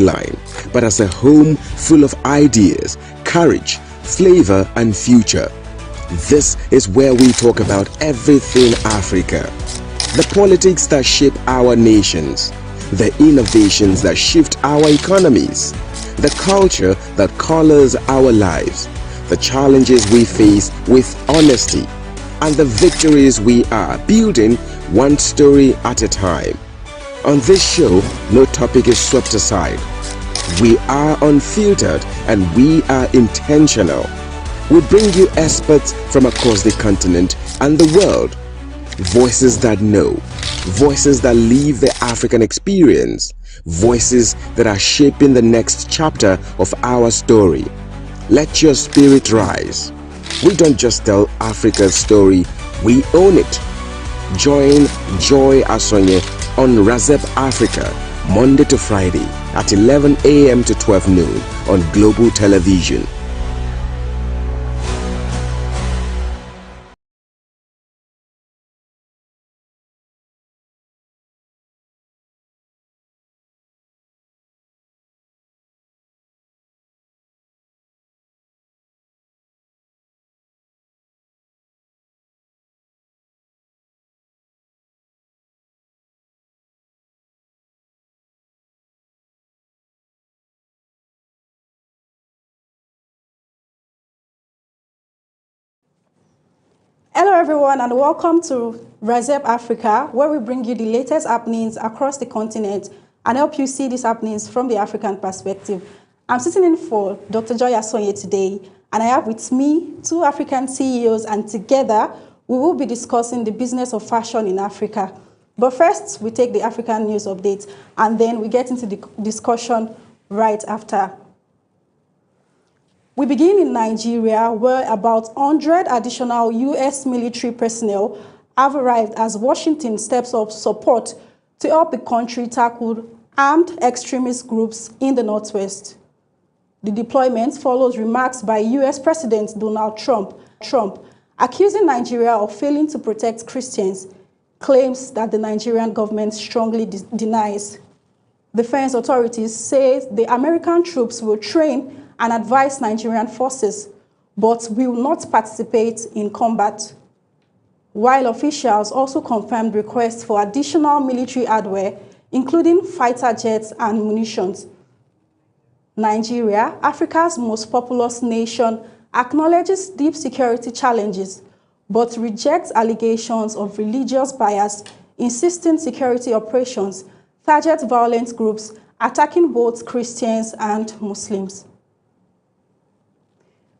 line, but as a home full of ideas, courage, flavor, and future. This is where we talk about everything Africa. The politics that shape our nations, the innovations that shift our economies, the culture that colors our lives, the challenges we face with honesty, and the victories we are building one story at a time. On this show, no topic is swept aside. We are unfiltered and we are intentional. We bring you experts from across the continent and the world. Voices that know, voices that live the African experience, voices that are shaping the next chapter of our story. Let your spirit rise. We don't just tell Africa's story, we own it. Join Joy Asonye on Razep Africa, Monday to Friday at 11 a.m. to 12 noon on Global Television. Hello everyone and welcome to Razep Africa, where we bring you the latest happenings across the continent and help you see these happenings from the African perspective. I'm sitting in for Dr. Joy Asonye today, and I have with me two African CEOs, and together we will be discussing the business of fashion in Africa. But first, we take the African news update and then we get into the discussion right after. We begin in Nigeria, where about 100 additional U.S. military personnel have arrived as Washington steps up support to help the country tackle armed extremist groups in the Northwest. The deployment follows remarks by U.S. President Donald Trump accusing Nigeria of failing to protect Christians, claims that the Nigerian government strongly denies. Defense authorities say the American troops will train and advise Nigerian forces, but will not participate in combat. While officials also confirmed requests for additional military hardware, including fighter jets and munitions. Nigeria, Africa's most populous nation, acknowledges deep security challenges, but rejects allegations of religious bias, insisting security operations target violent groups attacking both Christians and Muslims.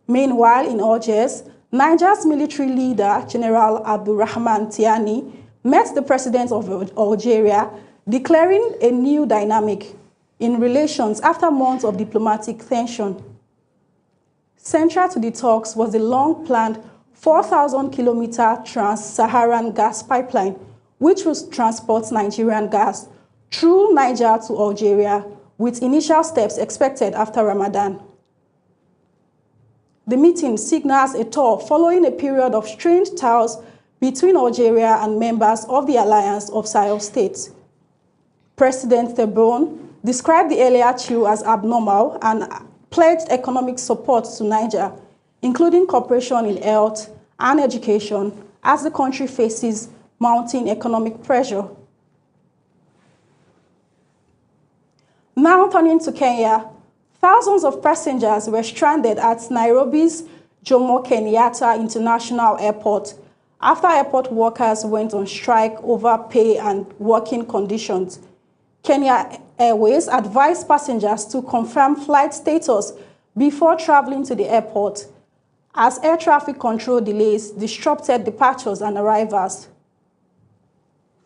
Meanwhile, in Algiers, Niger's military leader, General Abdurrahman Tiani, met the president of Algeria, declaring a new dynamic in relations after months of diplomatic tension. Central to the talks was the long-planned 4,000-kilometer trans-Saharan gas pipeline, which will transport Nigerian gas through Niger to Algeria, with initial steps expected after Ramadan. The meeting signals a tour following a period of strained ties between Algeria and members of the Alliance of Sahel States. President Tebboune described the earlier chill as abnormal and pledged economic support to Niger, including cooperation in health and education, as the country faces mounting economic pressure. Now turning to Kenya, thousands of passengers were stranded at Nairobi's Jomo Kenyatta International Airport after airport workers went on strike over pay and working conditions. Kenya Airways advised passengers to confirm flight status before traveling to the airport, as air traffic control delays disrupted departures and arrivals.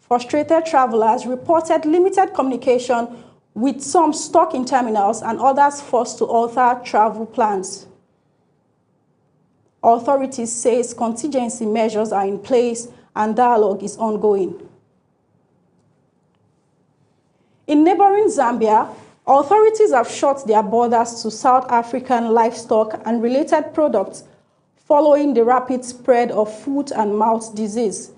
Frustrated travelers reported limited communication, with some stuck in terminals and others forced to alter travel plans. Authorities say contingency measures are in place and dialogue is ongoing. In neighboring Zambia, authorities have shut their borders to South African livestock and related products following the rapid spread of foot and mouth disease.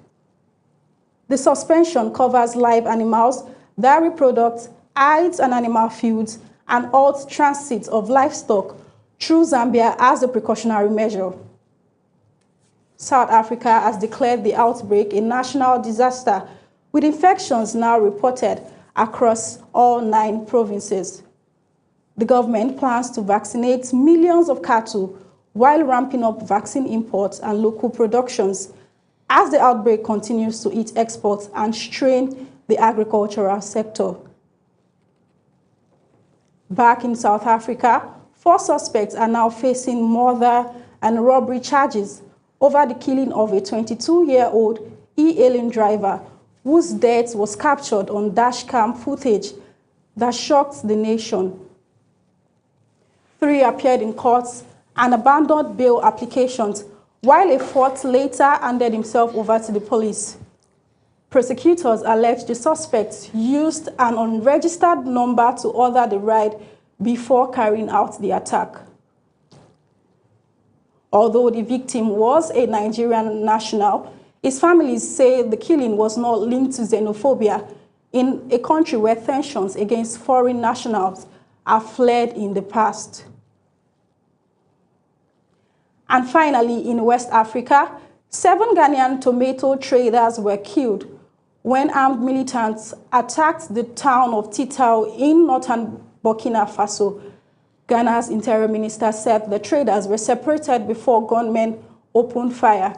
The suspension covers live animals, dairy products, hides and animal foods, and halt transit of livestock through Zambia as a precautionary measure. South Africa has declared the outbreak a national disaster, with infections now reported across all 9 provinces. The government plans to vaccinate millions of cattle while ramping up vaccine imports and local productions as the outbreak continues to eat exports and strain the agricultural sector. Back in South Africa, 4 suspects are now facing murder and robbery charges over the killing of a 22-year-old e-hailing driver whose death was captured on dashcam footage that shocked the nation. 3 appeared in courts and abandoned bail applications, while a 4th later handed himself over to the police. Prosecutors allege the suspects used an unregistered number to order the ride before carrying out the attack. Although the victim was a Nigerian national, his families say the killing was not linked to xenophobia in a country where tensions against foreign nationals have flared in the past. And finally, in West Africa, 7 Ghanaian tomato traders were killed when armed militants attacked the town of Titao in northern Burkina Faso. Ghana's interior minister said the traders were separated before gunmen opened fire.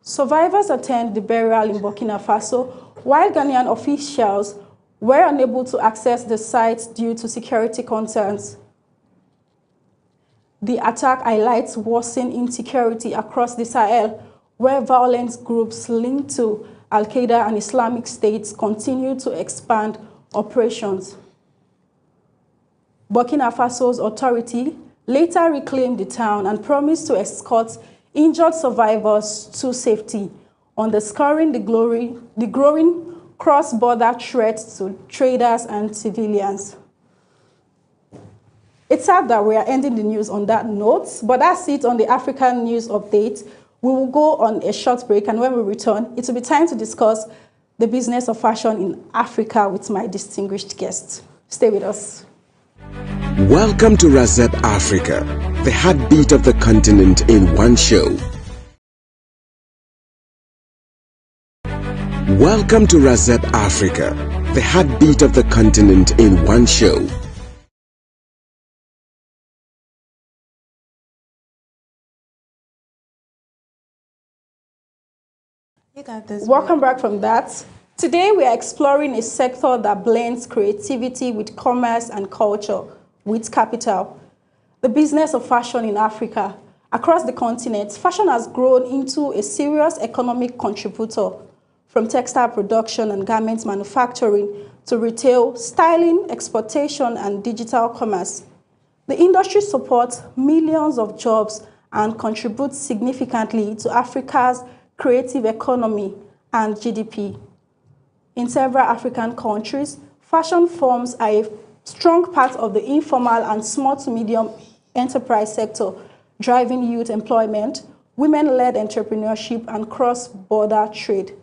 Survivors attended the burial in Burkina Faso, while Ghanaian officials were unable to access the site due to security concerns. The attack highlights worsening insecurity across the Sahel, where violent groups linked to Al-Qaeda and Islamic State continue to expand operations. Burkina Faso's authority later reclaimed the town and promised to escort injured survivors to safety, underscoring the growing cross-border threat to traders and civilians. It's sad that we are ending the news on that note, but that's it on the African News Update. We will go on a short break, and when we return, it will be time to discuss the business of fashion in Africa with my distinguished guests. Stay with us. Welcome to Razep Africa, the heartbeat of the continent in one show. Welcome to Razep Africa, the heartbeat of the continent in one show. Welcome back from that. Today we are exploring a sector that blends creativity with commerce and culture with capital. The business of fashion in Africa. Across the continent, fashion has grown into a serious economic contributor, from textile production and garment manufacturing to retail, styling, exportation, and digital commerce. The industry supports millions of jobs and contributes significantly to Africa's creative economy and GDP. In several African countries, fashion firms are a strong part of the informal and small to medium enterprise sector, driving youth employment, women-led entrepreneurship, and cross-border trade.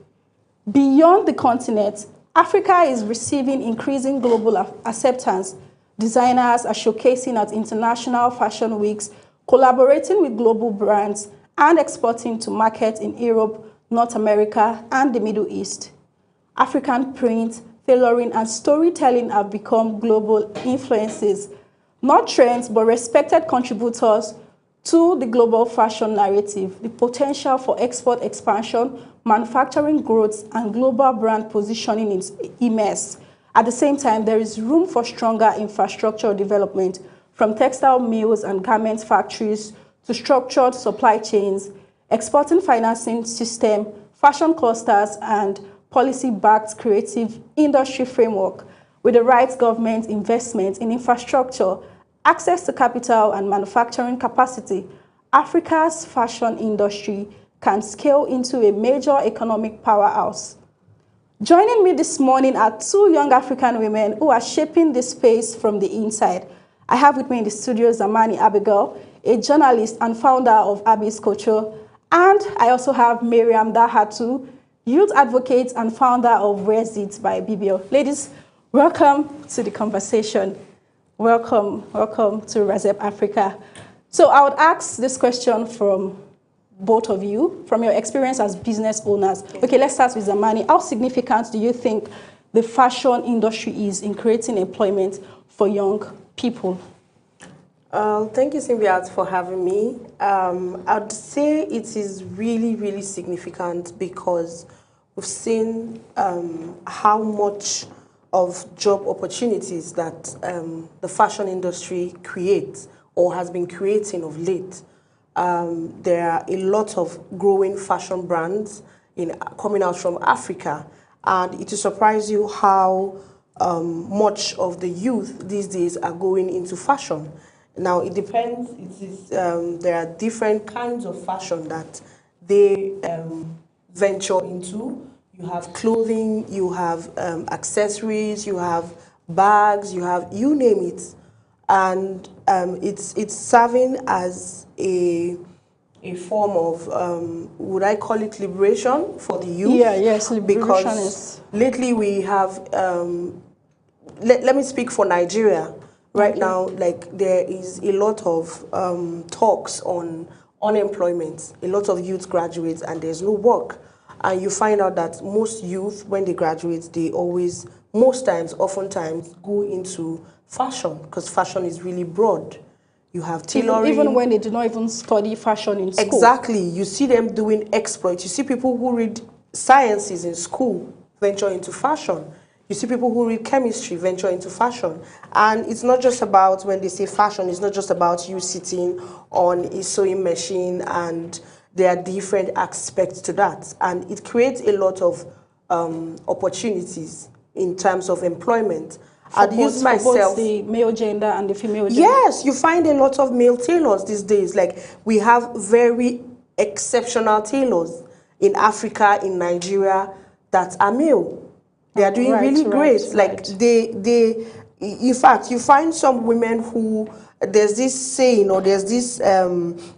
Beyond the continent, Africa is receiving increasing global acceptance. Designers are showcasing at international fashion weeks, collaborating with global brands, and exporting to markets in Europe, North America, and the Middle East. African print, tailoring, and storytelling have become global influences, not trends, but respected contributors to the global fashion narrative. The potential for export expansion, manufacturing growth, and global brand positioning is immense. At the same time, there is room for stronger infrastructure development, from textile mills and garment factories to structured supply chains, exporting financing system, fashion clusters, and policy-backed creative industry framework. With the right government investment in infrastructure, access to capital, and manufacturing capacity, Africa's fashion industry can scale into a major economic powerhouse. Joining me this morning are 2 young African women who are shaping this space from the inside. I have with me in the studio Zamani Abigail, a journalist and founder of Abby's Culture, and I also have Miriam Dahatu, youth advocate and founder of Wears It by BBL. Ladies, welcome to the conversation. Welcome to RAZEP Africa. So I would ask this question from both of you, from your experience as business owners. Okay, let's start with Zamani. How significant do you think the fashion industry is in creating employment for young people? Thank you, Symbiat, for having me. I'd say it is really, really significant because we've seen how much of job opportunities that the fashion industry creates or has been creating of late. There are a lot of growing fashion brands coming out from Africa, and it will surprise you how much of the youth these days are going into fashion. Now, it depends. There are different kinds of fashion that they venture into. You have clothing, you have accessories, you have bags, you have, you name it. And it's serving as a form of, would I call it liberation for the youth? Yeah, yes, liberation because is... lately we have, let me speak for Nigeria. Right now, like, there is a lot of talks on unemployment. A lot of youth graduates and there's no work. And you find out that most youth, when they graduate, they always, oftentimes, go into fashion because fashion is really broad. You have tailoring. Even when they do not even study fashion in school. Exactly. You see them doing exploits. You see people who read sciences in school venture into fashion. You see people who read chemistry venture into fashion. And it's not just about, when they say fashion, it's not just about you sitting on a sewing machine, and there are different aspects to that. And it creates a lot of opportunities in terms of employment. I'd use myself. For both the male gender and the female gender. Yes, you find a lot of male tailors these days. Like, we have very exceptional tailors in Africa, in Nigeria, that are male. They are doing really great. Like, they, in fact, you find some women who, there's this saying or there's this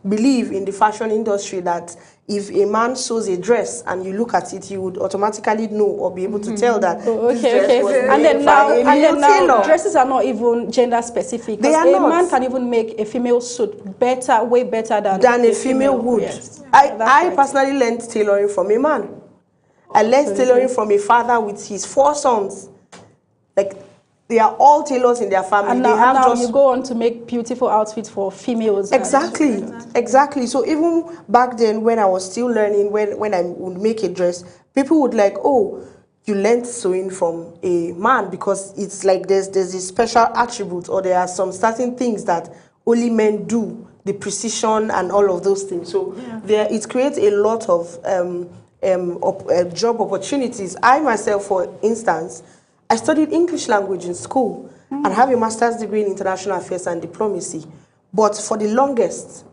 belief in the fashion industry that if a man sews a dress and you look at it, you would automatically know or be able to tell that this dress was and then now dresses are not even gender specific. They are a not. Man can even make a female suit better, way better than a female would. Yes. I personally learned tailoring from a man. I learned tailoring from a father with his 4 sons. Like, they are all tailors in their family. And now you go on to make beautiful outfits for females. Exactly, exactly. So even back then, when I was still learning, when I would make a dress, people would like, oh, you learned sewing from a man, because it's like there's this special attribute, or there are some certain things that only men do, the precision and all of those things. So it creates a lot of job opportunities. I myself, for instance, I studied English language in school and have a master's degree in international affairs and diplomacy. But for the longest,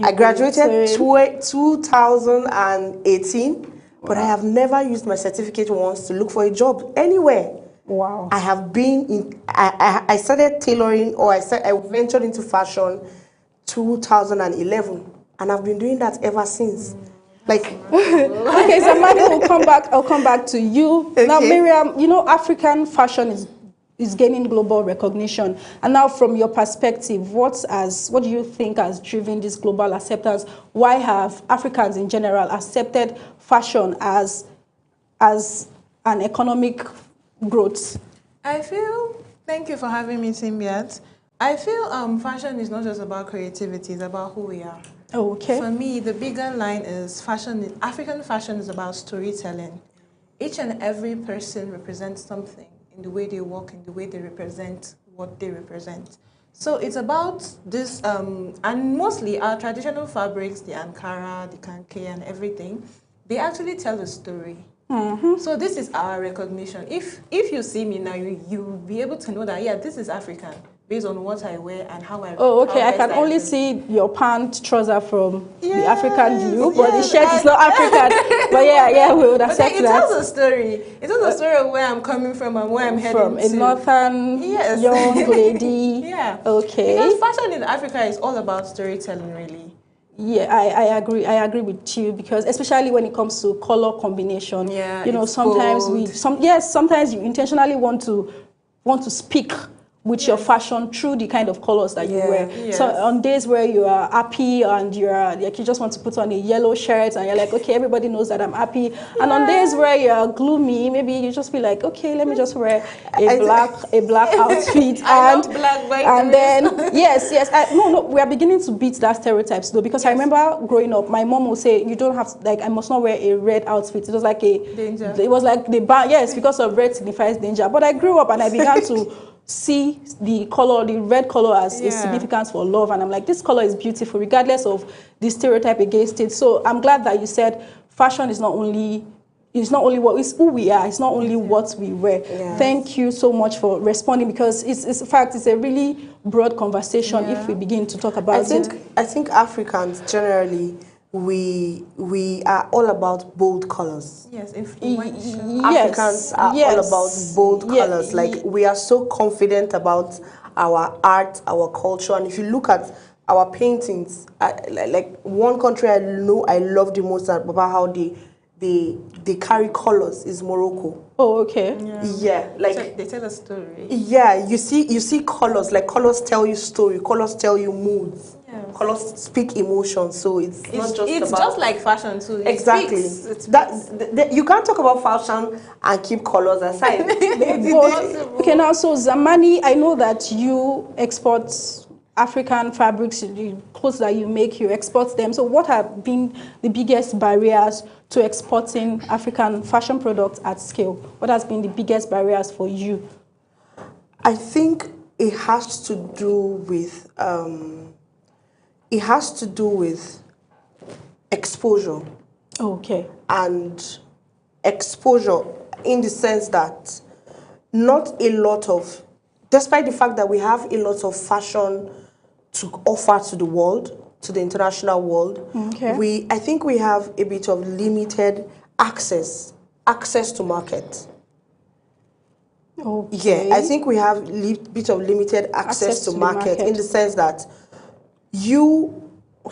I graduated 2018, but I have never used my certificate once to look for a job anywhere. Wow. I have been in, I started tailoring, or I ventured into fashion 2011, and I've been doing that ever since. Like, okay, so Maggie, I'll come back to you. Okay. Now, Miriam, you know, African fashion is gaining global recognition. And now, from your perspective, what do you think has driven this global acceptance? Why have Africans in general accepted fashion as an economic growth? I feel, thank you for having me, Symbiat. I feel fashion is not just about creativity, it's about who we are. Oh, okay. For me, the bigger line is African fashion is about storytelling. Each and every person represents something in the way they walk, in the way they represent what they represent. So it's about this, and mostly our traditional fabrics, the Ankara, the Kanke, and everything, they actually tell a story. So this is our recognition. If you see me now, you'll be able to know that, yeah, this is African, based on what I wear and how I... Oh, okay. I can only see your pant trouser from the African view, but the shirt is not African. But yeah, we would accept that. It tells a story. It tells a story of where I'm coming from and where I'm heading from. A northern young lady. Yeah. Okay. Because fashion in Africa is all about storytelling, really. Yeah, I agree. I agree with you, because especially when it comes to color combination. Yeah. You know, sometimes sometimes you intentionally want to speak with your fashion through the kind of colors that you wear. Yes. So on days where you are happy and you're like you just want to put on a yellow shirt and you're like, okay, everybody knows that I'm happy. And on days where you're gloomy, maybe you just be like, okay, let me just wear a black outfit and then yes, no, we are beginning to beat that stereotypes though, because I remember growing up, my mom would say you don't have to, like I must not wear a red outfit. It was like a danger. It was like the yes, because of red signifies danger. But I grew up and I began to see the red color as a significance for love, and I'm like, this color is beautiful regardless of the stereotype against it. So I'm glad that you said fashion is not only what is who we are, it's not only what we wear. Thank you so much for responding, because it's in fact it's a really broad conversation if we begin to talk about it. I think Africans generally we are all about bold colors. Yes, Africans are all about bold colors. Like we are so confident about our art, our culture, and if you look at our paintings, like one country I know I love the most about how they carry colors is Morocco. Oh, okay. Yeah, like they tell a story. Yeah, you see colors. Like colors tell you story. Colors tell you moods. Yes. Colors speak emotions. So it's not just it's about, just like fashion too. Exactly. You can't talk about fashion and keep colors aside. Okay, now so Zamani, I know that you export African fabrics, the clothes that you make, you export them. So what have been the biggest barriers to exporting African fashion products at scale? What has been the biggest barriers for you? I think it has to do with exposure. Okay. And exposure in the sense that not a lot of, despite the fact that we have a lot of fashion to offer to the world, to the international world, I think we have a bit of limited access to market. Okay. Yeah, I think we have a bit of limited access to market in the sense that you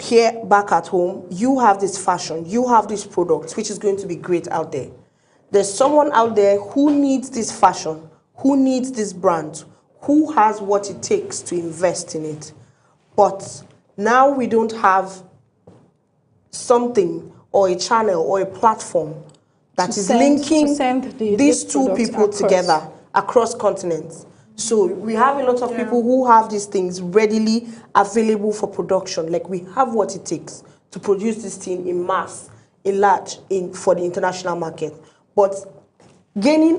here back at home, you have this fashion, you have this product, which is going to be great out there. There's someone out there who needs this fashion, who needs this brand, who has what it takes to invest in it. But now we don't have something or a channel or a platform that is linking these two people together across continents. So we have a lot of people who have these things readily available for production. Like we have what it takes to produce this thing in mass, in large, for the international market. But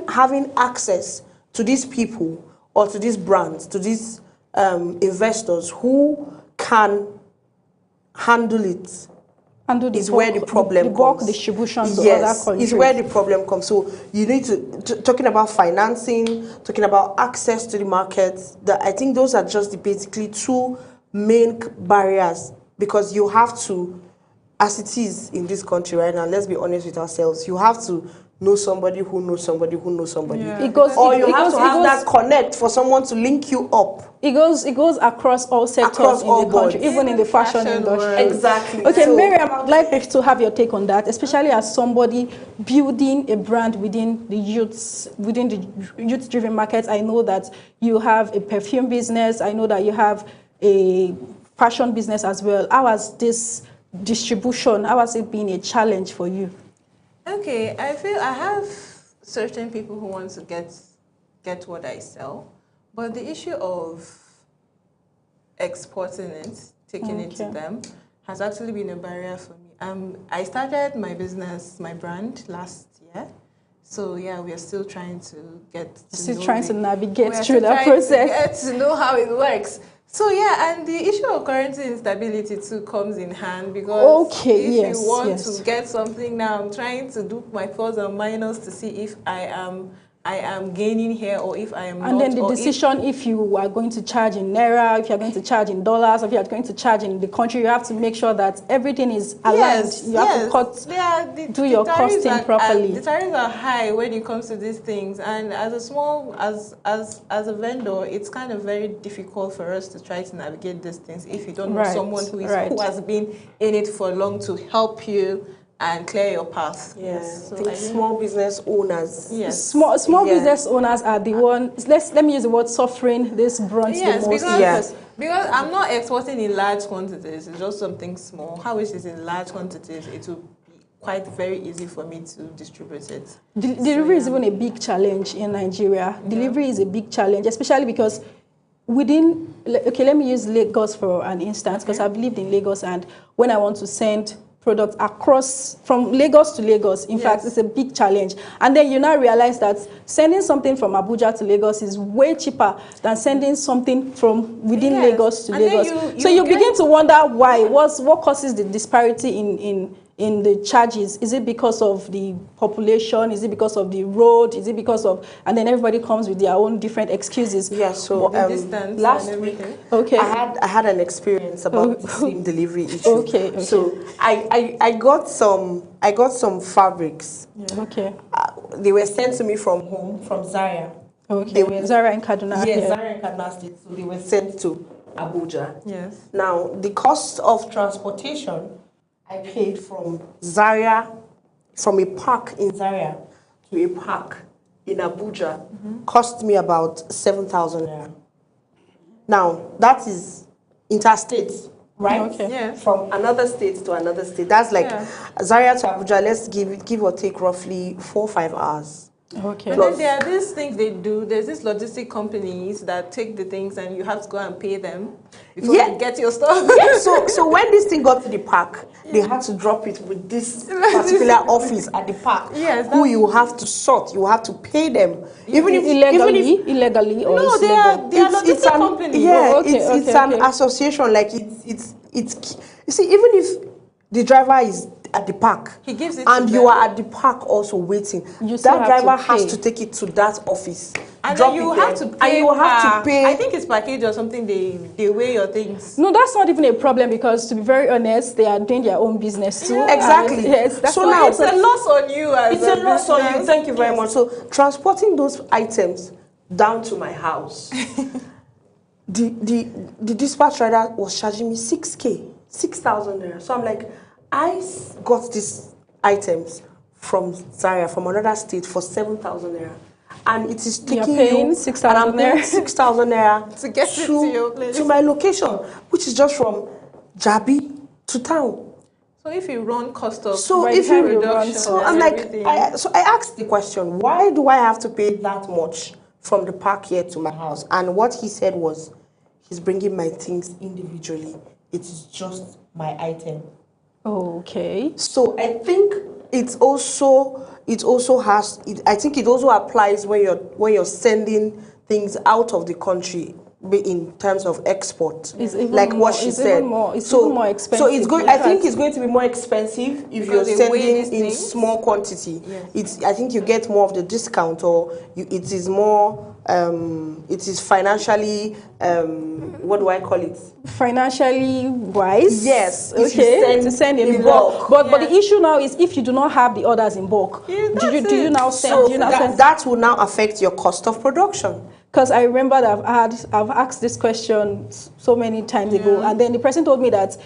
having access to these people or to these brands, to these investors who can handle it, is where the problem comes. Bulk distribution to other countries. Is where the problem comes. So you need to talking about financing, talking about access to the markets. I think those are just basically two main barriers, because you have to, as it is in this country right now, let's be honest with ourselves, you have to know somebody who knows somebody who knows somebody. Yeah. Or you have to have that connect for someone to link you up. It goes across all sectors in the country, even in the fashion industry. Exactly. Okay, so, Miriam, I'd like to have your take on that, especially as somebody building a brand within the youth-driven market. I know that you have a perfume business. I know that you have a fashion business as well. How has this distribution, how has it been a challenge for you? Okay, I feel I have certain people who want to get what I sell, but the issue of exporting it, taking it to them, has actually been a barrier for me. I started my business, my brand, last year. So yeah, we are still trying to navigate through that process. Get to know how it works. So yeah, and the issue of currency instability too comes in hand, because if you want to get something now, I'm trying to do my plus and minus to see if I am gaining here or if I am not. And then the decision if you are going to charge in Naira, if you're going to charge in dollars, if you're going to charge in the country, you have to make sure that everything is aligned. You have to do your costing properly. The tariffs are high when it comes to these things, and as a vendor, it's kind of very difficult for us to try to navigate these things if you don't know someone who has been in it for long to help you and clear your path. Yes, So I think I think- small business owners. Yes. Small Yeah. business owners are the ones. Let me use the word suffering this brunt Yes, the most. because, Yes. because I'm not exporting in large quantities. It's just something small. How is it in large quantities? It will be quite very easy for me to distribute it. Delivery is even a big challenge in Nigeria. Delivery is a big challenge, especially because within, okay, let me use Lagos for an instance, because I've lived in Lagos, and when I want to send products across from Lagos to Lagos, in fact, it's a big challenge. And then you now realize that sending something from Abuja to Lagos is way cheaper than sending something from within Yes. Lagos to And then Lagos. you You get- begin to wonder why. What causes the disparity in the charges? Is it because of the population? Is it because of the road? Is it because of, and then everybody comes with their own different excuses. Yeah, so The distance last and week everything. Okay. I had an experience about the same delivery issue. Okay. So I got some fabrics. Okay. They were sent to me from home, from Zaria. Okay. They were Zara and Kaduna. Yes, yeah. Zaria and Kaduna State. So they were sent to Abuja. Yes. Now the cost of transportation I paid from Zaria, from a park in Zaria to a park in Abuja, cost me about 7,000 naira. Now that is interstate, right? Okay. Yes. From another state to another state. That's like Yeah. Zaria to Abuja. Let's give or take roughly 4 or 5 hours. Okay. And then there are these things they do. There's these logistic companies that take the things and you have to go and pay them before Yeah. you get your stuff. So when this thing got to the park, they had to drop it with this particular office at the park. Yes, who you have to sort, you have to pay them, even if illegally or No, it's they legal? are logistic an, company. yeah, Oh, okay, it's okay, an okay. association. Like it's you see, even if the driver is at the park, He gives it to and you them. are at the park also waiting, You still that have to driver has pay. to take it to that office. And drop then you it have there, to pay. and you have to pay. I think it's package or something. They weigh your things. No, that's not even a problem because, to be very honest, they are doing their own business too. Yeah. Exactly. And yes, that's So not now It's a loss on you as It's a loss on you. business. Thank you very much. So transporting those items down to my house, the dispatch rider was charging me 6,000 naira. So I'm like, got these items from Zaria, from another state, for 7,000 naira. And it is You're taking paying you 6,000 and I'm paying naira. 6,000 naira To get it to your place. to my location, which is just from Jabi to town. So if you run cost of So By if the time you you run, reduction, so and I'm like, everything. I asked the question, why do I have to pay that much from the park here to my house? And what he said was, he's bringing my things individually. It is just my item. Okay. So I think I think it also applies when you're sending things out of the country in terms of export. It's even like more- what she it's said. even more- it's so, even more So expensive it's going. I think because- it's going to be more expensive if Because you're they weigh sending these in things? small quantity. Yes. I think you get more of the discount, or it is more. It is financially. What do I call it? Financially wise, Yes, if you okay, send to send in in bulk. bulk. But the Yes. issue now is if you do not have the orders in bulk, Yeah, do you that's it. now send? So do you now send? that will now affect your cost of production. Because I remember that I've asked this question so many times ago, and then the person told me that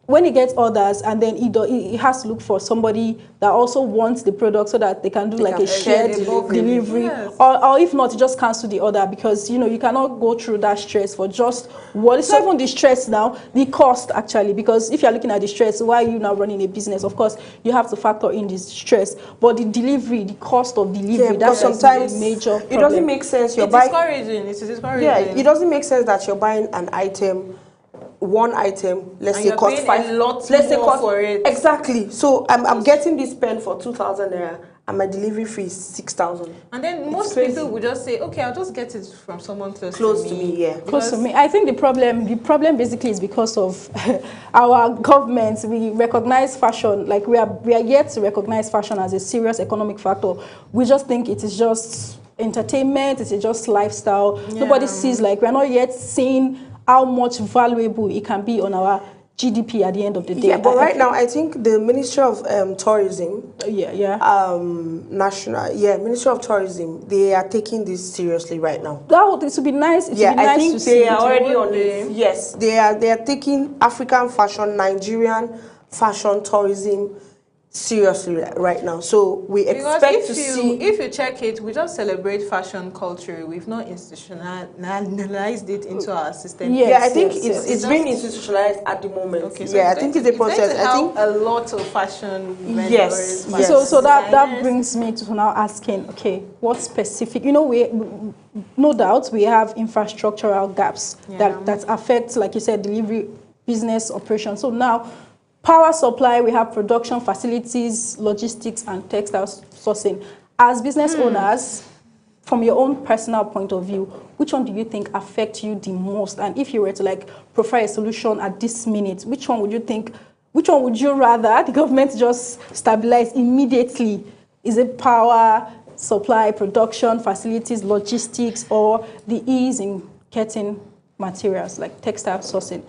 when he gets orders, and then he has to look for somebody that also wants the product so that they can do like can a share shared the delivery, Yes. or if not, just cancel the order because you cannot go through that stress for just what. It's not even the stress now, the cost actually. Because if you're looking at the stress, why are you now running a business? Of course, you have to factor in this stress, but the delivery, the cost of delivery, Yeah, because that's sometimes a major it problem. doesn't make sense. You're It's buying. discouraging. It's discouraging. Yeah, it doesn't make sense that you're buying an item, one item, let's And say you're cost paying 5. a lot let's say more cost for it. Exactly. So I'm getting this pen for 2,000 naira, and my delivery fee is 6,000. And then most crazy. people would just say, okay, I'll just get it from someone close Close to me, yeah. Close to Because- me. I think the problem basically is because of our government. We recognize fashion, like we are yet to recognize fashion as a serious economic factor. We just think it is just entertainment, it is just lifestyle. Nobody sees, like, we're not yet seeing how much valuable it can be on our GDP at the end of the day. Yeah, but right now I think the Ministry of Tourism, Ministry of Tourism, they are taking this seriously right now. It would be nice. It Yeah, would be I nice think to they see are it. already on day. it. Yes, they are taking African fashion, Nigerian fashion tourism seriously right now. So we Because expect to see. if you check it, we just celebrate fashion culture. We've not institutionalized it into our system. Yes, Yeah, I think yes. it's being institutionalized at the moment. Okay, so yeah, I think it's a process. I I think a lot of fashion vendors. Yes, fashion yes. So that designers. brings me to now asking, okay, what specific, we no doubt we have infrastructural gaps that affect, like you said, delivery, business operations. So now, power supply, we have production facilities, logistics, and textile sourcing. As business owners, from your own personal point of view, which one do you think affect you the most? And if you were to provide a solution at this minute, which one would you rather the government just stabilize immediately? Is it power supply, production facilities, logistics, or the ease in getting materials like textile sourcing?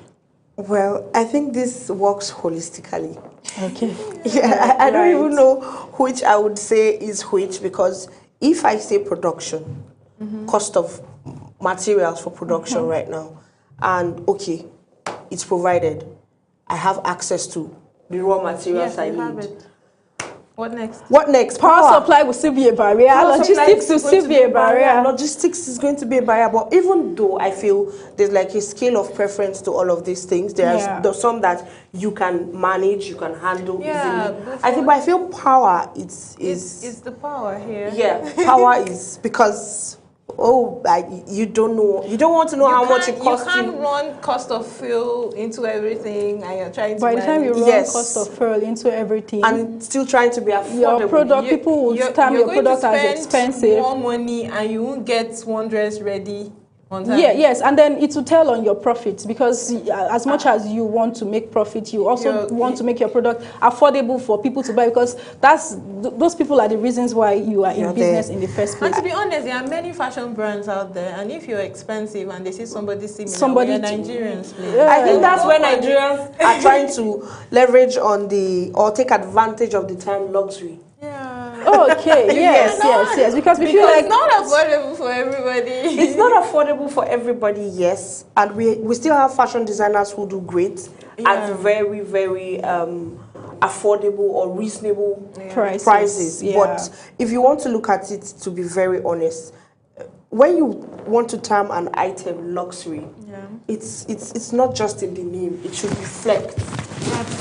Well, I think this works holistically. Okay. Yeah, I don't even know which I would say is which, because if I say production, cost of materials for production right now, and okay, it's provided, I have access to the raw materials I need. What next? What next? Power supply will still be a barrier. Logistics will still be a barrier. Logistics is going to be a barrier. But even though I feel there's a scale of preference to all of these things, there's some that you can manage, you can handle easily. I feel power is the power here. Yeah, power is because you don't want to know how much it costs you. You can't run cost of fuel into everything, and you're trying to. By the time you run cost of fuel into everything, and still trying to be affordable, your product, people will term your product as expensive. More money, and you won't get one dress ready on time. Yes, and then it will tell on your profits, because as much as you want to make profit, you also want to make your product affordable for people to buy, because those people are the reasons why you are in business in the first place. And to be honest, there are many fashion brands out there, and if you're expensive and they see somebody similar, you're Nigerians. I think that's where Nigerians are trying to leverage on or take advantage of the term luxury. Okay, yes. Because we feel like it's not affordable for everybody. It's not affordable for everybody, yes. And we still have fashion designers who do great at very, very affordable or reasonable prices. Yeah. But if you want to look at it, to be very honest, when you want to term an item luxury, it's not just in the name. It should reflect.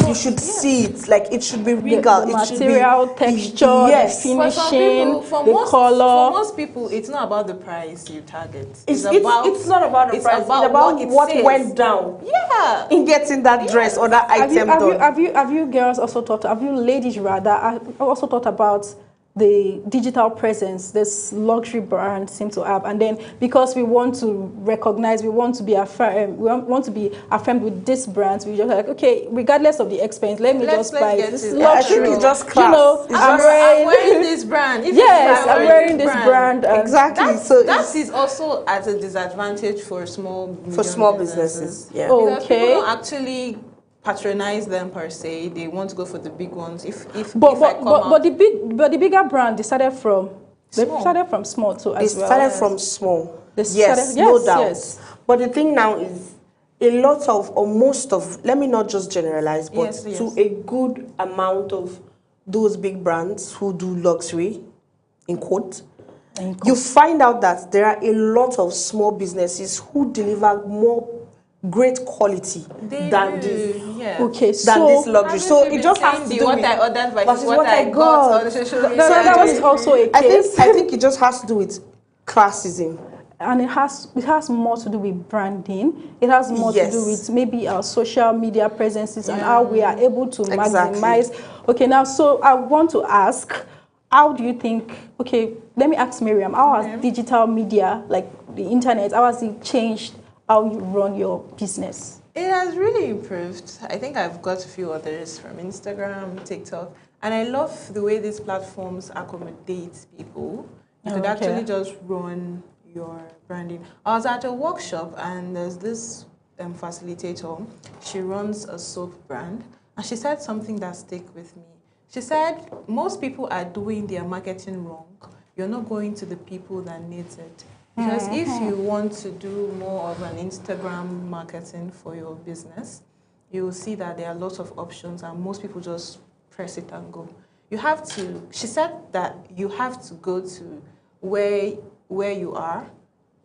You should see it, it should be regal. The material, texture, the finishing, the color. For most people, it's not about the price you target. It's not about the price. It's about what went down. Yeah. In getting that dress or that item done. Have you girls also thought? Have you ladies rather also thought about the digital presence this luxury brand seem to have, and then because we want to recognize, we want to be affirmed with this brand, we just okay, regardless of the expense, let me just buy this luxury. I think it's just class. I'm wearing this brand. I'm wearing this brand. Exactly. That is also at a disadvantage for small businesses. Yeah. Because people don't actually patronize them per se. They want to go for the big ones. But the bigger brand they started from small too as well. They started from small. Yes, no doubt. Yes. But the thing now is a lot of, or most of, let me not just generalize, but to a good amount of those big brands who do luxury, in quote, you find out that there are a lot of small businesses who deliver more great quality than this luxury. So it just has to do with what I ordered versus what I got on social media. So that was also a case. I think it just has to do with classism. And it has more to do with branding. It has more to do with maybe our social media presences and how we are able to maximize. Okay, now, so I want to ask, how do you think, okay, let me ask Miriam, how has digital media, like the internet, how has it changed how you run your business? It has really improved. I think I've got a few others from Instagram, TikTok, and I love the way these platforms accommodate people. You could actually just run your branding. I was at a workshop and there's this facilitator. She runs a soap brand, and she said something that stuck with me. She said, most people are doing their marketing wrong. You're not going to the people that need it. Because if you want to do more of an Instagram marketing for your business, you will see that there are lots of options and most people just press it and go. You have to, she said that you have to go to where you are.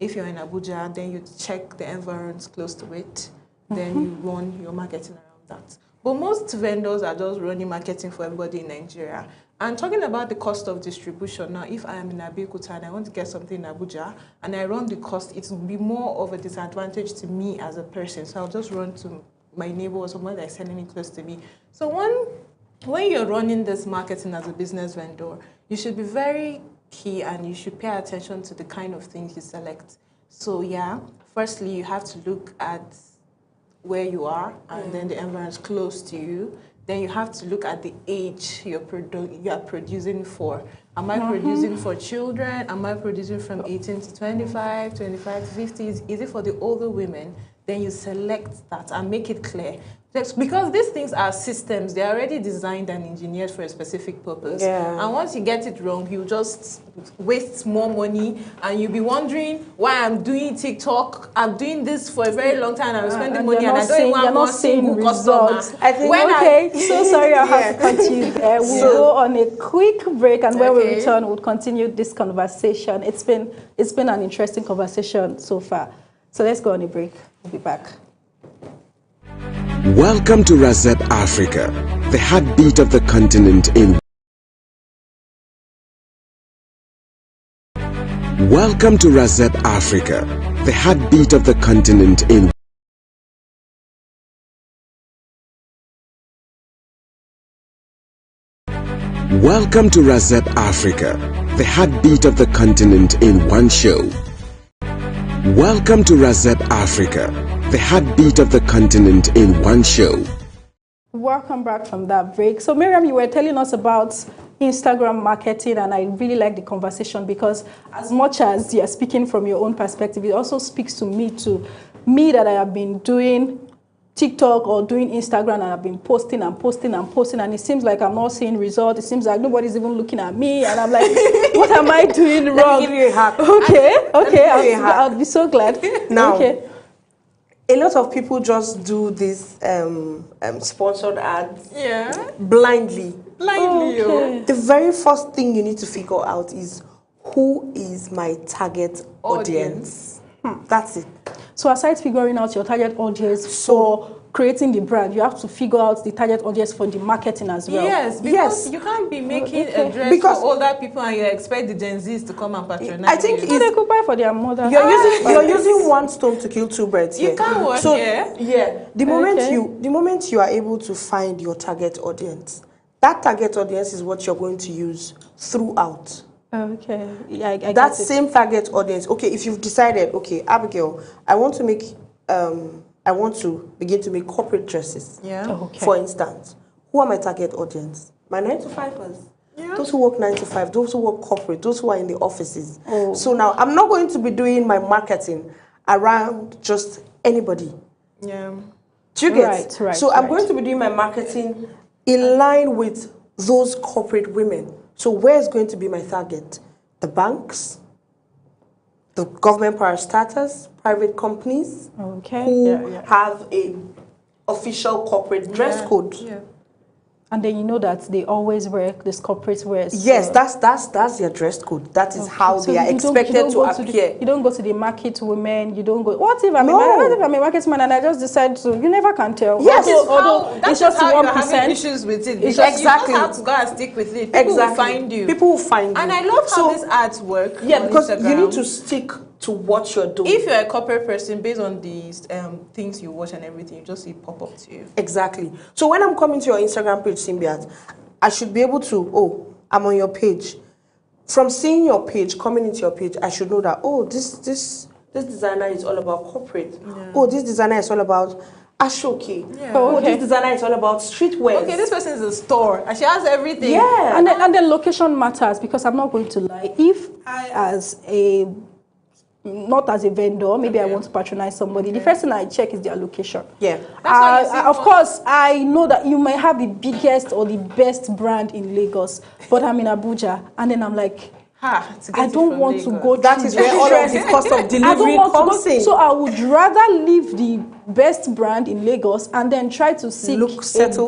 If you're in Abuja, then you check the environs close to it. Then you run your marketing around that. But most vendors are just running marketing for everybody in Nigeria. And talking about the cost of distribution, now if I am in Abeokuta and I want to get something in Abuja and I run the cost, it will be more of a disadvantage to me as a person. So I'll just run to my neighbor or someone that's selling it close to me. So when you're running this marketing as a business vendor, you should be very key and you should pay attention to the kind of things you select. So yeah, firstly, you have to look at where you are and then the environment close to you. Then you have to look at the age you are producing for. Am I producing for children? Am I producing from 18 to 25, 25 to 50? Is it for the older women? Then you select that and make it clear. Because these things are systems, they're already designed and engineered for a specific purpose. Yeah. And once you get it wrong, you just waste more money and you'll be wondering why I'm doing TikTok. I'm doing this for a very long time. I'm spending money and I don't even want single customer. I think, so sorry I have to continue there. We'll go on a quick break and when we return, we'll continue this conversation. It's been an interesting conversation so far. So let's go on a break. We'll be back. Welcome to RAZEB Africa, the heartbeat of the continent in. Welcome to RAZEB Africa, the heartbeat of the continent in. Welcome to RAZEB Africa, the heartbeat of the continent in one show. Welcome to RAZEB Africa, the heartbeat of the continent in one show. Welcome back from that break. So Miriam, you were telling us about Instagram marketing and I really like the conversation because as much as you're speaking from your own perspective, it also speaks to me that I have been doing TikTok or doing Instagram and I've been posting and it seems like I'm not seeing results. It seems like nobody's even looking at me and I'm like, what am I doing wrong? Let me give you a hack. Okay, I'll be so glad. Now, okay. A lot of people just do this sponsored ads blindly. Okay. The very first thing you need to figure out is who is my target audience. That's it. So aside figuring out your target audience for creating the brand, you have to figure out the target audience for the marketing as well. Yes, because you can't be making a dress for older people and you expect the Gen Zs to come and patronize. I think they could buy for their mother. You're using one stone to kill two birds here. You can't work here. The moment you are able to find your target audience, that target audience is what you're going to use throughout. Okay. Yeah, I that same target audience. Okay, if you've decided, okay, Abigail, I want to begin to make corporate dresses. Yeah. Okay. For instance, who are my target audience? My 9-to-5ers. Yeah. Those who work 9 to 5, those who work corporate, those who are in the offices. So now I'm not going to be doing my marketing around just anybody. Yeah. Do you get? Right. So I'm going to be doing my marketing in line with those corporate women. So where's going to be my target? The banks, the government parastatals, private companies who have a official corporate dress code. Yeah. And then you know that they always wear this corporate wears. Yes, that's their dress code. That is how they are expected to appear. You don't go to the market women. You don't go. What if I'm a market man and I just decide to? You never can tell. Yes, that's just how you're having issues with it. It's just, exactly. You just have to go and stick with it. People will find you. People will find you. And I love how these ads work. Yeah, because you need to stick to what you're doing. If you're a corporate person, based on these things you watch and everything, you just see pop up to you. Exactly. So when I'm coming to your Instagram page, Simbiat, I should be able to, I'm on your page. From seeing your page, coming into your page, I should know that, this designer is all about corporate. Yeah. This designer is all about Ashoki. Yeah. This designer is all about streetwear. Okay, this person is a store and she has everything. Yeah. And then location matters because I'm not going to lie. If I not as a vendor, maybe I want to patronize somebody. The first thing I check is their location. Yeah. Of course, I know that you might have the biggest or the best brand in Lagos, but I'm in Abuja, and then I'm like, I don't want to go. That is where all of the cost of delivery comes in. So I would rather leave the best brand in Lagos and then try to seek a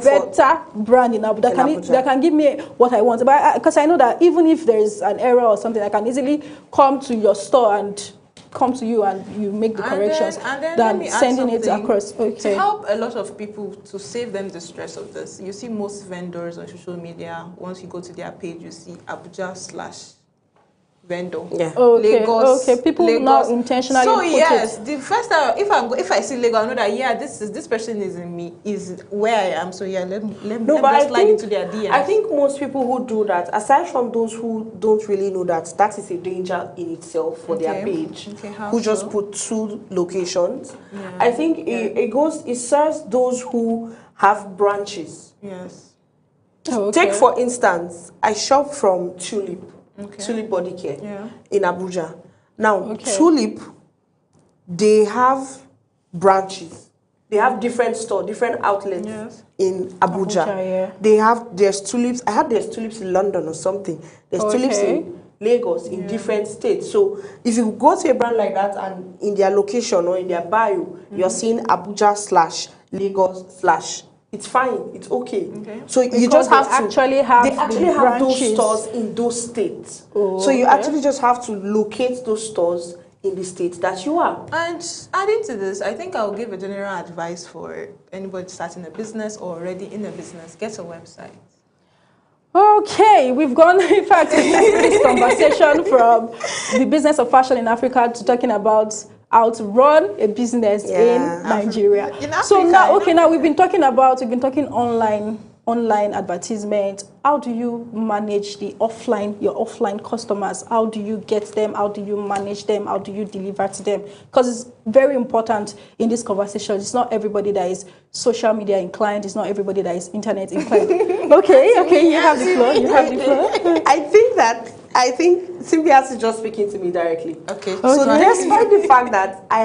better brand in Abuja that can give me what I want. But because I know that even if there is an error or something, I can easily come to your store and come to you and you make the corrections than sending it across. To help a lot of people, to save them the stress of this, you see most vendors on social media, once you go to their page, you see Abuja/vendor. Yeah. Okay. Lagos, People Lagos. now intentionally. So yes, the first time if I see Lagos, I know that this person is in me, is where I am. So yeah, let me just slide into their DMs. I think most people who do that, aside from those who don't really know that is a danger in itself for their page, who just put 2 locations. Yeah. I think it serves those who have branches. Yes. Take for instance, I shop from Tulip. Tulip Body Care in Abuja. Now, Tulip, they have branches. They have different stores, different outlets in Abuja. There's tulips. I heard there's tulips in London or something. There's tulips in Lagos, in different states. So if you go to a brand like that and in their location or in their bio, you're seeing Abuja/Lagos/ it's fine. It's okay. So because you just have to actually have those stores in those states. So you actually just have to locate those stores in the state that you are. And adding to this, I think I'll give a general advice for anybody starting a business or already in a business: get a website. Okay, we've gone, in fact, this conversation from the business of fashion in Africa to talking about how to run a business in Nigeria. So now, now we've been talking online advertisement. How do you manage your offline customers? How do you get them? How do you manage them? How do you deliver to them? Because it's very important in this conversation. It's not everybody that is social media inclined. It's not everybody that is internet inclined. Okay, you have the floor. I think Cynthia is just speaking to me directly. Okay. So despite the fact that I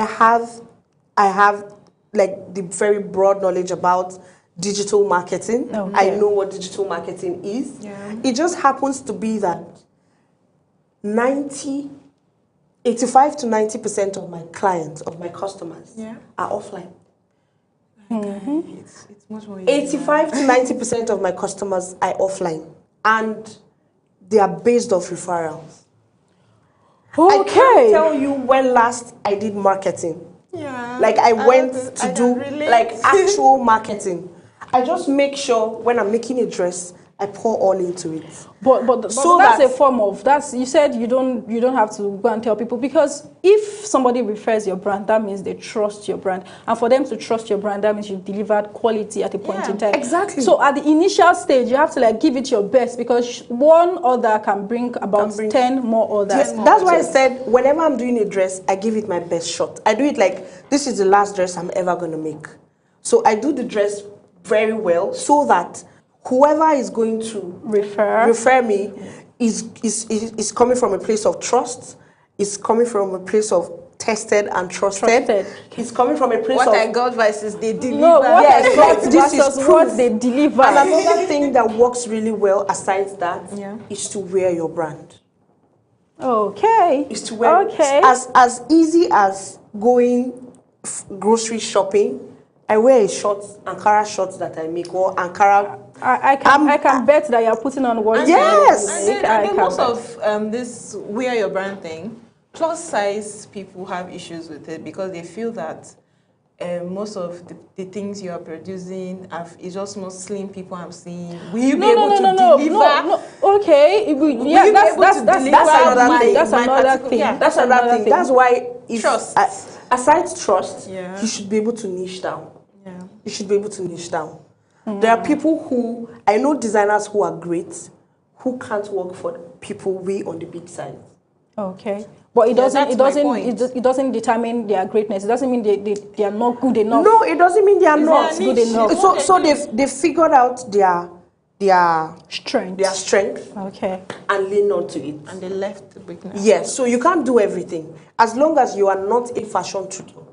have like the very broad knowledge about digital marketing. I know what digital marketing is. It just happens to be that 85 to 90% of my clients, of my customers, are offline. It's much more 85 to 90% of my customers are offline, and they are based off referrals. I can't tell you when last I did marketing. Like I went to do like actual marketing. I just make sure when I'm making a dress, I pour all into it. But so that's a form of you said you don't have to go and tell people, because if somebody refers your brand, that means they trust your brand, and for them to trust your brand, that means you've delivered quality at a point in time. Exactly. So at the initial stage, you have to like give it your best, because one order can bring about 10 more orders. That's why I said whenever I'm doing a dress, I give it my best shot. I do it like this is the last dress I'm ever gonna make. So I do the dress very well so that whoever is going to refer me is coming from a place of trust, is coming from a place of tested and trusted. It's coming from a place what of... I got versus they deliver. No, this is what they deliver. And another thing that works really well aside that is to wear your brand. Okay. Is to wear as easy as going grocery shopping. I wear a short, Ankara shorts that I make, or Ankara. I can bet that you're putting on what. Yes. And then most of this wear your brand thing, plus size people have issues with it because they feel that most of the things you are producing is just most slim people I'm seeing. Will you be able to deliver? No. Okay. That's another thing. That's another thing. That's why trust. Aside trust, you should be able to niche down. You should be able to niche down. There are people who, I know designers who are great, who can't work for people way on the big side. Okay. But it doesn't determine their greatness. It doesn't mean they are not good enough. No, it doesn't mean they are not good enough. So they figured out their strength. Okay. And lean on to it. And they left the weakness. Yes. So you can't do everything. As long as you are not a fashion tutor.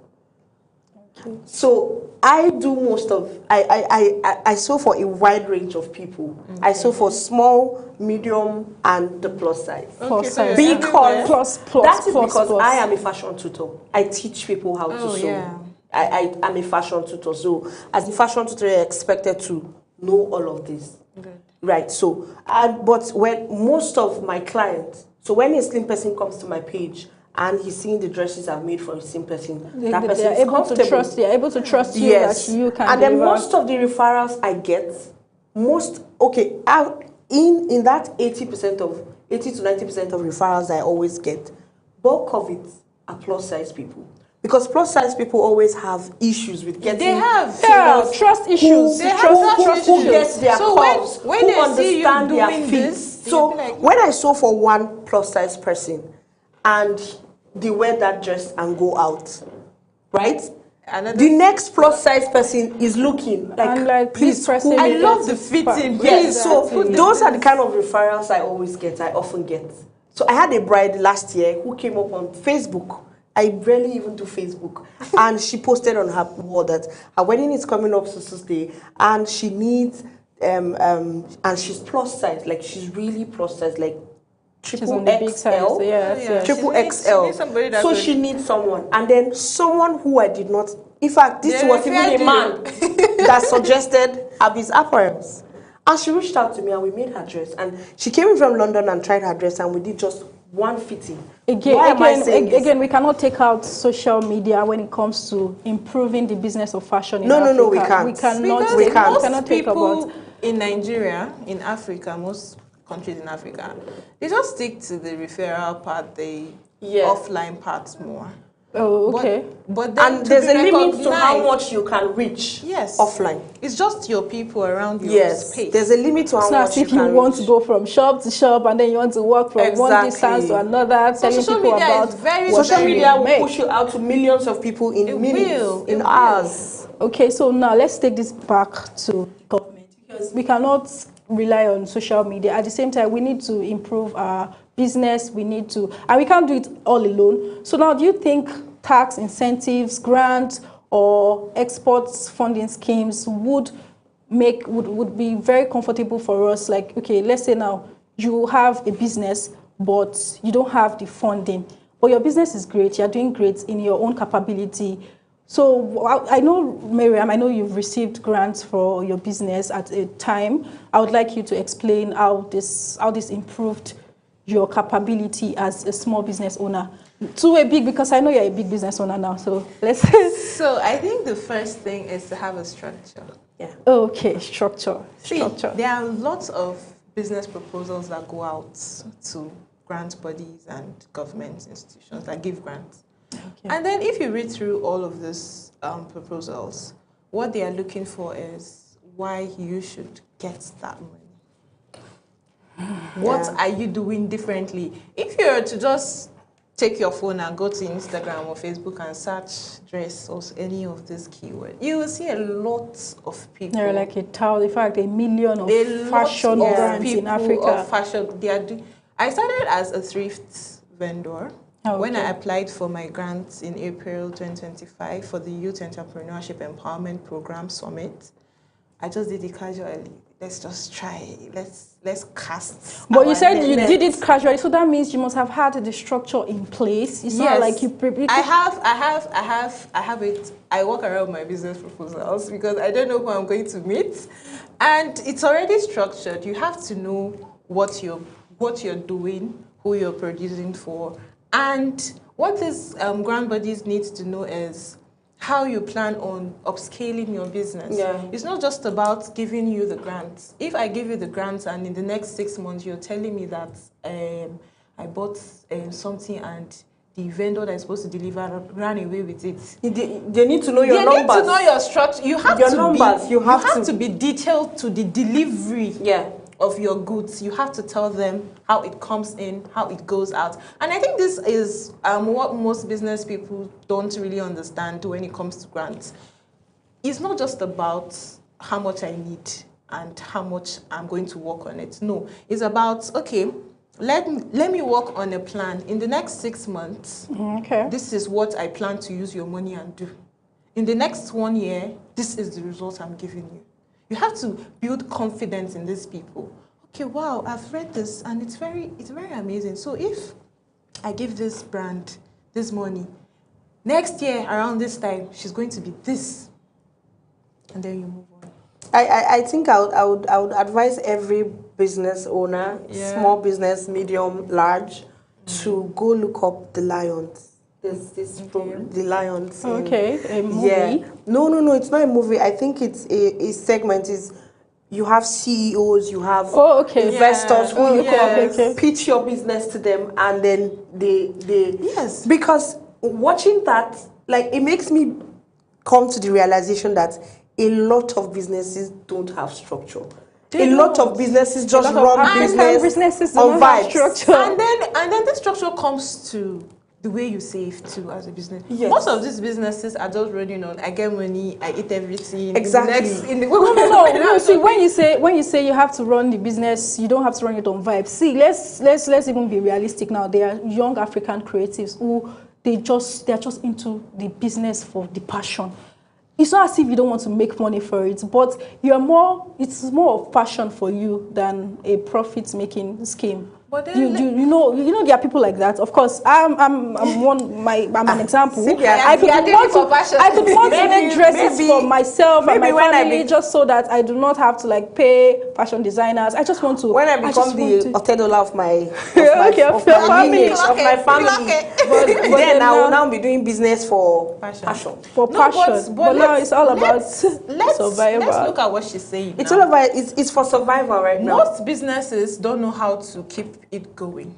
So I do most of I sew for a wide range of people. I sew for small, medium, and the plus size. Plus size. Because plus, that is plus, because plus. I am a fashion tutor. I teach people how to sew. Yeah. I am a fashion tutor. So as a fashion tutor, you're expected to know all of this. Good. Right. So, but when most of my clients, so when a slim person comes to my page and he's seeing the dresses I've made for a slim person, that person They're is able comfortable. to trust. They're able to trust you Yes. that you can. And then deliver. most of the referrals I get, in that 80 to 90% of referrals I always get, bulk of it are plus size people. Because plus size people always have issues with getting. They have. Yeah, trust issues. They have trust Who issues. gets their So curves, when who they see you understand their doing feet. this, So they'll be like, when I sew for one plus size person and they wear that dress and go out, right? The next plus size person is looking And like, please press who it. I made love it? the fitting. Yes, so Exactly. those are the kind of referrals I always get, I often get. So I had a bride last year who came up on Facebook. I barely even do Facebook. And she posted on her wall that her wedding is coming up so Tuesday and she needs, and she's plus size, like she's really plus size, like She's triple on the big size. XL. Yes, Yeah. yes. Triple She needs XL. somebody that So could- she needs someone. And then someone who I did not, in fact, this They was even referred a man that suggested Abby's apparels. And she reached out to me and we made her dress. And she came in from London and tried her dress and we did just one fitting. Why am I saying this? Again, we cannot take out social media when it comes to improving the business of fashion in No, Africa. no, we can't. We cannot. Because We take- can't. we most cannot take people about. in Nigeria, in Africa, most countries in Africa, they just stick to the referral part, the offline parts more. Oh, okay. But then And to there's be a limit to how recognized- much you can reach Yes. offline. It's just your people around your Yes, space. there's a limit to how It's not much as you if you can want reach. to go from shop to shop and then you want to walk from one Exactly. distance to another, So telling social people media about is very, what Social you media will make. push you out to millions of people in It minutes, will, in it will. hours. Okay, so now let's take this back to government because we cannot rely on social media. At the same time, we need to improve our business. We need to, and we can't do it all alone. So now, do you think tax incentives, grants, or exports funding schemes would be very comfortable for us? Like, okay, let's say now you have a business, but you don't have the funding, but your business is great. You're doing great in your own capability. So I know, Miriam, I know you've received grants for your business at a time. I would like you to explain how this improved your capability as a small business owner to a big, because I know you're a big business owner now. So let's. So I think the first thing is to have a structure. Yeah. Okay, structure. See, there are lots of business proposals that go out to grant bodies and government institutions that give grants. Okay. And then if you read through all of these proposals, what they are looking for is why you should get that money. What are you doing differently? If you were to just take your phone and go to Instagram or Facebook and search dress or any of these keywords, you will see a lot of people. There are like in fact, a million of A fashion lot of brands in people Africa. of fashion. I started as a thrift vendor. Oh, When I okay. applied for my grants in April 2025 for the Youth Entrepreneurship Empowerment Program Summit, I just did it casually. Let's just try. Let's cast. But you our said you net. did it casually, so that means you must have had the structure in place. It's not like you prepared. I have it. I walk around my business proposals because I don't know who I'm going to meet, and it's already structured. You have to know what you're doing, who you're producing for, and what these grant bodies need to know is how you plan on upscaling your business. Yeah. It's not just about giving you the grants. If I give you the grants and in the next 6 months you're telling me that I bought something and the vendor that is supposed to deliver ran away with it. They need to know your They numbers. need to know your structure. You have Your to numbers, be. you have to- be detailed to the delivery Yeah. of your goods. You have to tell them how it comes in, how it goes out. And I think this is what most business people don't really understand when it comes to grants. It's not just about how much I need and how much I'm going to work on it. No, it's about, okay, let me work on a plan. In the next 6 months, Okay. this is what I plan to use your money and do. in the next 1 year, this is the result I'm giving you. You have to build confidence in these people. Okay, wow, I've read this and it's very amazing. So if I give this brand this money, next year around this time, she's going to be this. And then you move on. I think I would advise every business owner, small business, medium, large, to go look up The Lions. There's this from The Lions. Okay, a movie. Yeah. No, it's not a movie. I think it's a segment. Is you have CEOs, you have investors who you can pitch your business to them, and then they because watching that, like, it makes me come to the realization that a lot of businesses don't have structure. A lot of businesses just run businesses on vibes. Structure. And then the structure comes to the way you save too as a business. Yes. Most of these businesses are just running on, I get money, I eat everything. Exactly. No. See, when you say you have to run the business, you don't have to run it on vibes. See, let's even be realistic now. There are young African creatives who they're just into the business for the passion. It's not as if you don't want to make money for it, but it's more of passion for you than a profit-making scheme. But then you know there are people like that. Of course, I'm an example. I could want to make dresses for myself and my family just so that I do not have to like pay fashion designers. I just want to. When I become the Otedola of my family. But then I will now be doing business for passion. But now it's all about survival. Let's look at what she's saying. It's all about it's for survival right now. Most businesses don't know how to keep it going,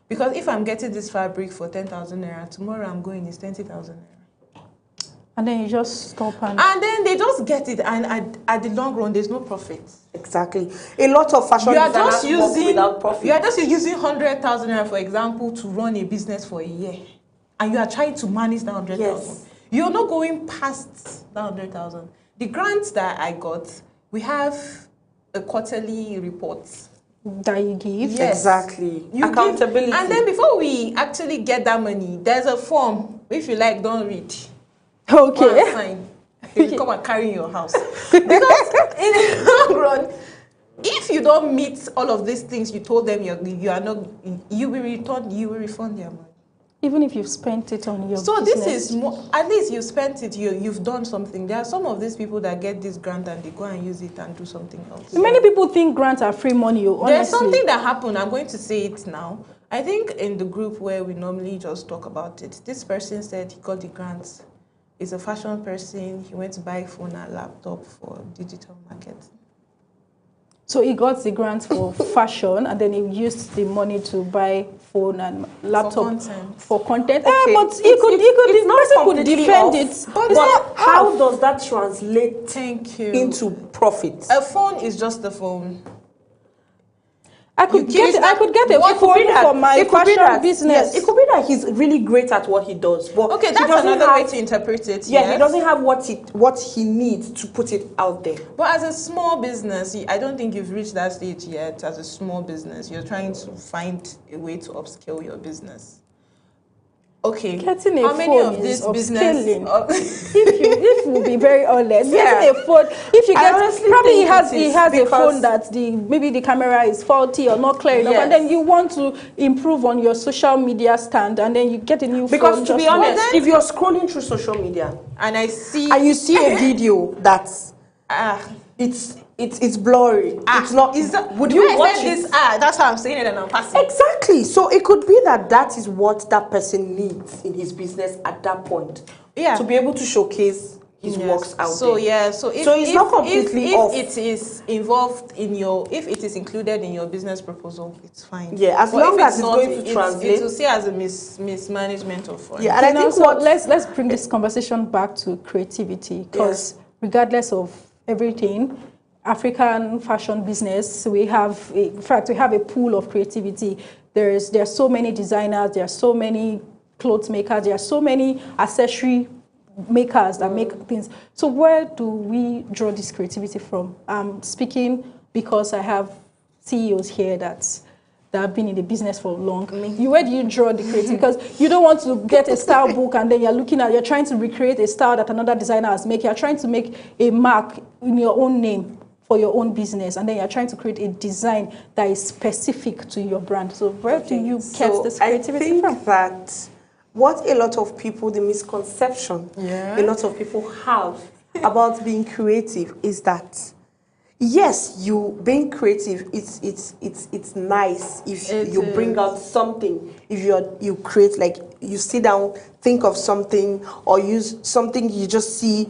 because if I'm getting this fabric for 10,000 naira, tomorrow I'm going is 20,000 naira, and then you just stop and then they just get it, and at the long run there's no profit. Exactly. A lot of fashion designers work without profit. You are just using 100,000 naira, for example, to run a business for a year, and you are trying to manage that 100,000. Yes. You're not going past that 100,000. The grants that I got, we have a quarterly report that you give. Yes. Exactly. Accountability. And then before we actually get that money, there's a form. If you like, don't read. Okay. Fine. You will come and carry in your house. Because in the long run, if you don't meet all of these things you told them you will refund their money. Even if you've spent it on your So business. this is more, at least you spent it, you've done something. There are some of these people that get this grant and they go and use it and do something else. Many people think grants are free money, honestly. There's something that happened, I'm going to say it now. I think in the group where we normally just talk about it, this person said he got the grants. He's a fashion person, he went to buy a phone and laptop for digital marketing. So he got the grant for fashion, and then he used the money to buy phone and laptop for content. Okay. But the person could defend it. But how does that translate into profit? A phone is just a phone. I could get a phone for my fashion business. Yes, it could be that he's really great at what he does. But okay, that's another way to interpret it. Yeah, he doesn't have what he needs to put it out there. But as a small business, I don't think you've reached that stage yet. As a small business, you're trying to find a way to upscale your business. Okay, getting a how many phone of this is business? if we'll be very honest, getting a phone. If you get, probably he has a phone that maybe the camera is faulty or not clear enough, and then you want to improve on your social media stand, and then you get a new phone. Because to be honest, if you're scrolling through social media and you see a video that's it's blurry. It's not. Would you watch this? That's how I'm saying it, and I'm passing. Exactly. So it could be that is what that person needs in his business at that point. Yeah. To be able to showcase his works out so there. Yeah. So it's not completely off. If it is involved in if it is included in your business proposal, it's fine. Yeah. As long as it's going to translate. It will see as a mismanagement of funds. Yeah. And I think let's bring this conversation back to creativity, because regardless of everything, African fashion business, we have a pool of creativity. There are so many designers, there are so many clothes makers, there are so many accessory makers that make things. So where do we draw this creativity from? I'm speaking because I have CEOs here that that have been in the business for long. Where do you draw the creative? Because you don't want to get a style book and then you're trying to recreate a style that another designer has made. You're trying to make a mark in your own name for your own business, and then you're trying to create a design that is specific to your brand. So where do you get this creativity from? I think that what a lot of people, the misconception a lot of people have about being creative is that, yes, you being creative, it's nice if you bring out something, if you create, like you sit down, think of something, or use something you just see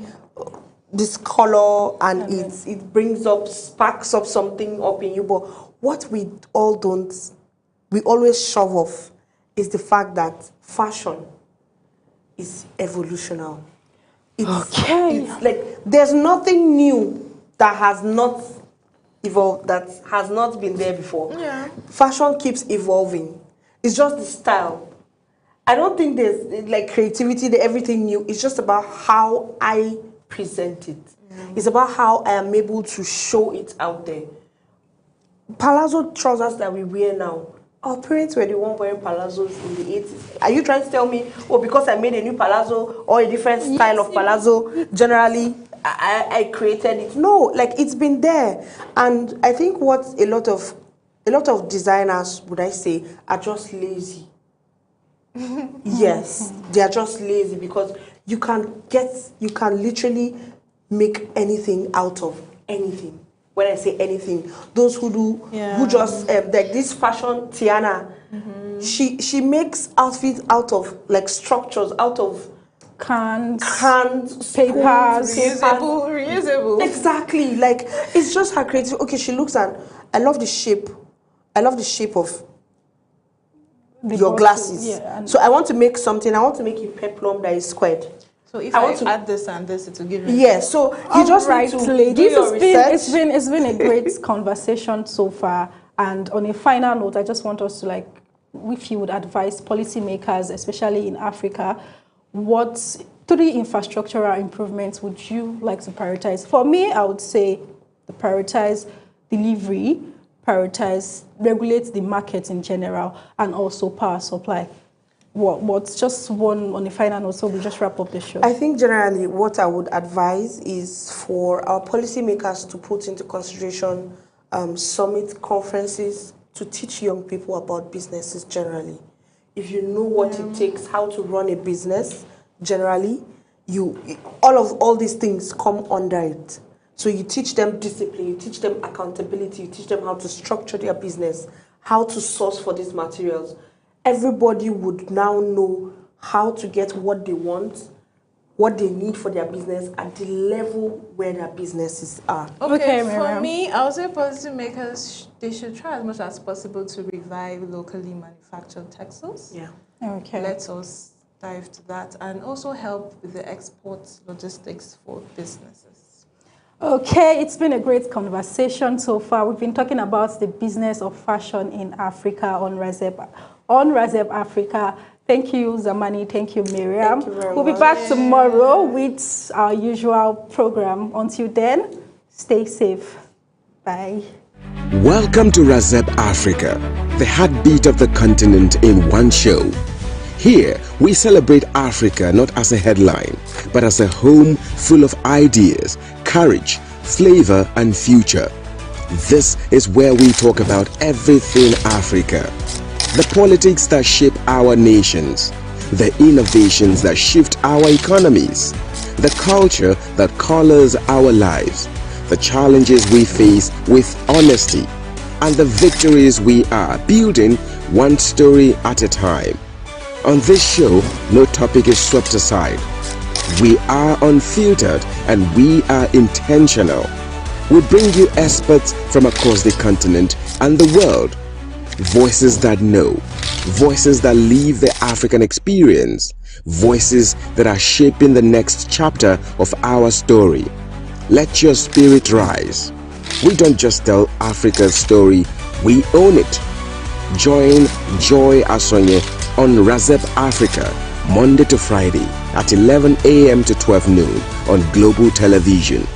this color and it brings up, sparks up something up in you. But what we always shove off is the fact that fashion is evolutional. It's like there's nothing new that has not evolved, that has not been there before. Yeah. Fashion keeps evolving. It's just the style. I don't think there's like creativity, everything new. It's just about how I present it. It's about how I am able to show it out there. Palazzo trousers that we wear now, our parents were the one wearing palazzos in the 80s. Are you trying to tell me, oh, because I made a new palazzo or a different style of palazzo, generally I created it? No, like it's been there. And I think what a lot of designers, would I say, are just lazy. Yes, they are just lazy because you can literally make anything out of anything. When I say anything, those who do, who just like this fashion Tiana, she makes outfits out of like structures, out of cans, papers, reusable. Exactly, like it's just her creative. Okay, she looks and I love the shape. I love the shape of your glasses. Yeah, so I want to make something. I want to make a peplum that is squared. So if I want to add this and this, it will give me. Yeah, so you just need to do your research. It's been a great conversation so far. And on a final note, I just want us to if you would advise policymakers, especially in Africa, what 3 infrastructural improvements would you like to prioritize? For me, I would say prioritize delivery, regulate the market in general, and also power supply. What's just one on the final note, so we just wrap up the show. I think generally what I would advise is for our policymakers to put into consideration summit conferences to teach young people about businesses generally. If you know what it takes, how to run a business, generally, all these things come under it. So you teach them discipline, you teach them accountability, you teach them how to structure their business, how to source for these materials. Everybody would now know how to get what they want, what they need for their business at the level where their businesses are. Okay, for me, I would say policymakers, they should try as much as possible to revive locally manufactured textiles. Yeah. Okay. Let us dive to that, and also help with the export logistics for businesses. Okay, it's been a great conversation so far. We've been talking about the business of fashion in Africa on Razeb Africa. Thank you, Zamani. Thank you, Miriam. Thank you very much. We'll be back tomorrow with our usual program. Until then, stay safe. Bye. Welcome to Razeb Africa, the heartbeat of the continent in one show. Here, we celebrate Africa not as a headline, but as a home full of ideas, courage, flavor, and future. This is where we talk about everything Africa. The politics that shape our nations, the innovations that shift our economies, the culture that colors our lives, the challenges we face with honesty, and the victories we are building one story at a time. On this show, no topic is swept aside. We are unfiltered and we are intentional. We bring you experts from across the continent and the world. Voices that know, voices that live the African experience, voices that are shaping the next chapter of our story. Let your spirit rise. We don't just tell Africa's story, we own it. Join Joy Asonye on Razeb Africa, Monday to Friday at 11 a.m. to 12 noon on Global Television.